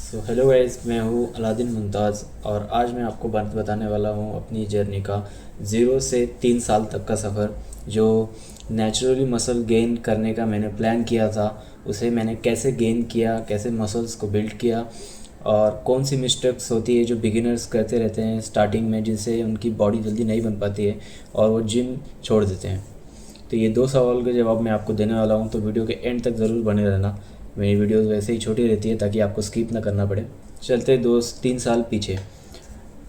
So hello guys, मैं हूँ Aladdin Mumtaz और आज मैं आपको बताने वाला हूँ अपनी जर्नी का 0 से 3 साल तक का सफ़र। जो नेचुरली मसल गेन करने का मैंने प्लान किया था, उसे मैंने कैसे गेन किया, कैसे मसल्स को बिल्ड किया और कौन सी मिस्टेक्स होती है जो बिगिनर्स करते रहते हैं स्टार्टिंग में, जिनसे उनकी बॉडी जल्दी नहीं बन पाती है और वो जिम छोड़ देते हैं। तो ये 2 सवाल के जवाब मैं आपको देने वाला हूँ, तो वीडियो के एंड तक ज़रूर बने रहना। मेरी वीडियोस वैसे ही छोटी रहती है ताकि आपको स्किप ना करना पड़े। चलते दोस्त 3 साल पीछे।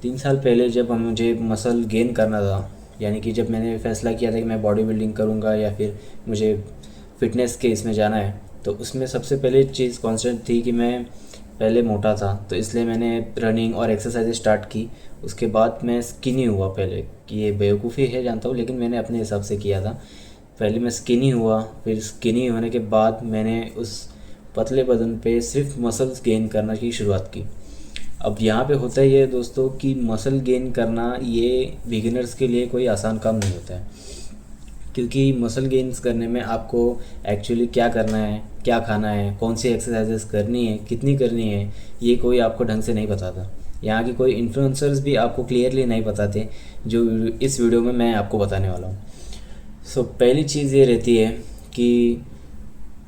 3 साल पहले जब मुझे मसल गेन करना था, यानी कि जब मैंने फ़ैसला किया था कि मैं बॉडी बिल्डिंग करूँगा या फिर मुझे फ़िटनेस के इसमें जाना है, तो उसमें सबसे पहले चीज़ कॉन्स्टेंट थी कि मैं पहले मोटा था, तो इसलिए मैंने रनिंग और एक्सरसाइज स्टार्ट की। उसके बाद मैं स्किनी हुआ पहले, कि ये बेवकूफ़ी है जानता हूँ, लेकिन मैंने अपने हिसाब से किया था। पहले मैं स्किनी हुआ, फिर स्किनी होने के बाद मैंने उस पतले बदन पे सिर्फ मसल्स गेन करना की शुरुआत की। अब यहाँ पे होता ही है दोस्तों कि मसल गेन करना ये बिगिनर्स के लिए कोई आसान काम नहीं होता है, क्योंकि मसल गेन्स करने में आपको एक्चुअली क्या करना है, क्या खाना है, कौन सी एक्सरसाइजेस करनी है, कितनी करनी है, ये कोई आपको ढंग से नहीं बताता। यहाँ की कोई इन्फ्लुएंसर्स भी आपको क्लियरली नहीं बताते, जो इस वीडियो में मैं आपको बताने वाला हूँ। सो पहली चीज़ ये रहती है कि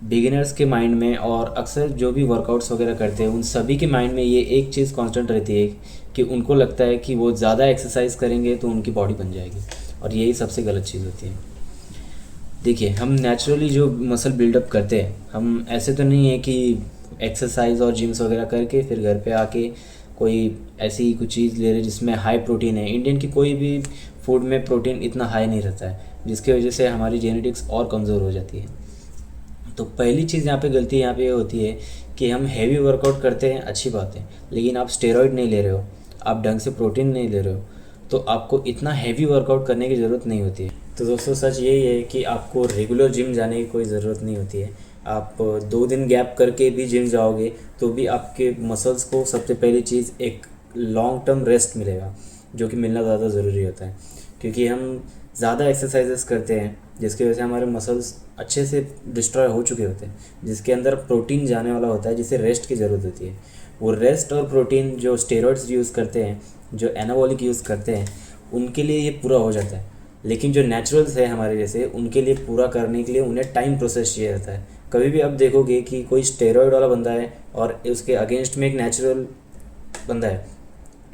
बिगिनर्स के माइंड में, और अक्सर जो भी वर्कआउट्स वगैरह करते हैं उन सभी के माइंड में ये एक चीज़ कांस्टेंट रहती है कि उनको लगता है कि वो ज़्यादा एक्सरसाइज करेंगे तो उनकी बॉडी बन जाएगी, और यही सबसे गलत चीज़ होती है। देखिए, हम नेचुरली जो मसल बिल्डअप करते हैं, हम ऐसे तो नहीं है कि एक्सरसाइज और जिम्स वगैरह करके फिर घर पे आके कोई ऐसी कुछ चीज़ ले रहे जिसमें हाई प्रोटीन है। इंडियन की कोई भी फूड में प्रोटीन इतना हाई नहीं रहता है, जिसकी वजह से हमारी जेनेटिक्स और कमज़ोर हो जाती है। तो पहली चीज़ यहाँ पे गलती यहाँ पे ये होती है कि हम हैवी वर्कआउट करते हैं, अच्छी बात है, लेकिन आप स्टेरॉइड नहीं ले रहे हो, आप ढंग से प्रोटीन नहीं ले रहे हो, तो आपको इतना हैवी वर्कआउट करने की ज़रूरत नहीं होती है। तो दोस्तों, सच यही है कि आपको रेगुलर जिम जाने की कोई ज़रूरत नहीं होती है। आप 2 दिन गैप करके भी जिम जाओगे तो भी आपके मसल्स को सबसे पहली चीज़ एक लॉन्ग टर्म रेस्ट मिलेगा, जो कि मिलना ज़्यादा ज़रूरी होता है, क्योंकि हम ज़्यादा एक्सरसाइजेस करते हैं जिसकी वजह से हमारे मसल्स अच्छे से डिस्ट्रॉय हो चुके होते हैं, जिसके अंदर प्रोटीन जाने वाला होता है, जिसे रेस्ट की ज़रूरत होती है। वो रेस्ट और प्रोटीन जो स्टेरॉइड्स यूज़ करते हैं, जो एनाबॉलिक यूज़ करते हैं, उनके लिए ये पूरा हो जाता है। लेकिन जो नेचुरल्स है हमारे जैसे, उनके लिए पूरा करने के लिए उन्हें टाइम प्रोसेस चाहिए रहता है। कभी भी आप देखोगे कि कोई स्टेरॉइड वाला बंदा है और उसके अगेंस्ट में एक नेचुरल बंदा है,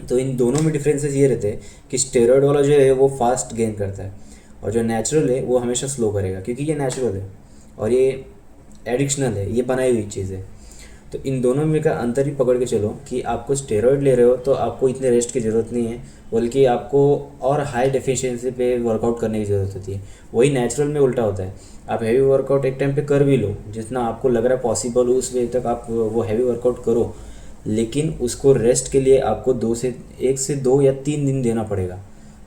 तो इन दोनों में डिफरेंसेस ये रहते हैं कि स्टेरॉइड वाला जो है वो फास्ट गेन करता है, और जो नेचुरल है वो हमेशा स्लो करेगा, क्योंकि ये नेचुरल है और ये एडिक्शनल है, ये बनाई हुई चीज़ है। तो इन दोनों में का अंतर ही पकड़ के चलो कि आपको स्टेरॉइड ले रहे हो तो आपको इतने रेस्ट की ज़रूरत नहीं है, बल्कि आपको और हाई डेफिशिएंसी पे वर्कआउट करने की ज़रूरत होती है। वही नेचुरल में उल्टा होता है। आप हैवी वर्कआउट एक टाइम पे कर भी लो, जितना आपको लग रहा है पॉसिबल उस वे तक आप वो हैवी वर्कआउट करो, लेकिन उसको रेस्ट के लिए आपको 1 से 2 या 3 दिन देना पड़ेगा,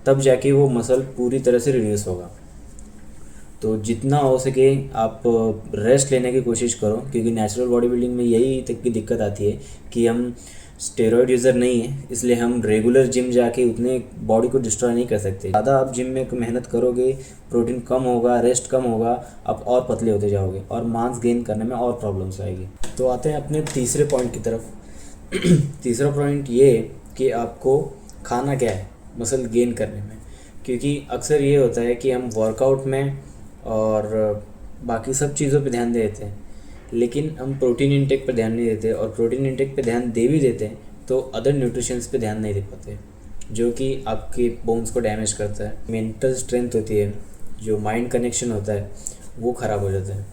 तब जाके वो मसल पूरी तरह से रिड्यूस होगा। तो जितना हो सके आप रेस्ट लेने की कोशिश करो, क्योंकि नेचुरल बॉडी बिल्डिंग में यही तक की दिक्कत आती है कि हम स्टेरॉइड यूज़र नहीं है, इसलिए हम रेगुलर जिम जाके उतने बॉडी को डिस्ट्रॉय नहीं कर सकते। ज़्यादा आप जिम में मेहनत करोगे, प्रोटीन कम होगा, रेस्ट कम होगा, आप और पतले होते जाओगे और मांस गेन करने में और प्रॉब्लम्स आएगी। तो आते हैं अपने तीसरे पॉइंट की तरफ। तीसरा पॉइंट ये कि आपको खाना क्या है मसल गेन करने में, क्योंकि अक्सर ये होता है कि हम वर्कआउट में और बाकी सब चीज़ों पे ध्यान दे देते हैं, लेकिन हम प्रोटीन इंटेक पे ध्यान नहीं देते, और प्रोटीन इंटेक पे ध्यान दे भी देते हैं तो अदर न्यूट्रिशंस पे ध्यान नहीं दे पाते, जो कि आपके बोन्स को डैमेज करता है। मेंटल स्ट्रेंथ होती है, जो माइंड कनेक्शन होता है, वो ख़राब हो जाता है।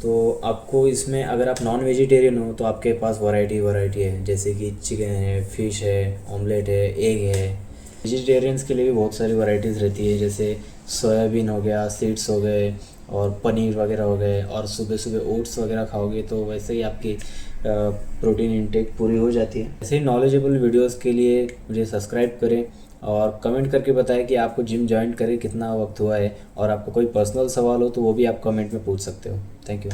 तो आपको इसमें, अगर आप नॉन वेजिटेरियन हो तो आपके पास वैरायटी है, जैसे कि चिकन है, फ़िश है, ऑमलेट है, एग है। वेजिटेरियंस के लिए भी बहुत सारी वैरायटीज़ रहती है, जैसे सोयाबीन हो गया, सीड्स हो गए और पनीर वगैरह हो गए, और सुबह सुबह ओट्स वगैरह खाओगे तो वैसे ही आपकी प्रोटीन इंटेक पूरी हो जाती है। ऐसे ही नॉलेजेबल वीडियोस के लिए मुझे सब्सक्राइब करें और कमेंट करके बताएं कि आपको जिम ज्वाइन करे कितना वक्त हुआ है, और आपको कोई पर्सनल सवाल हो तो वो भी आप कमेंट में पूछ सकते हो। Thank you.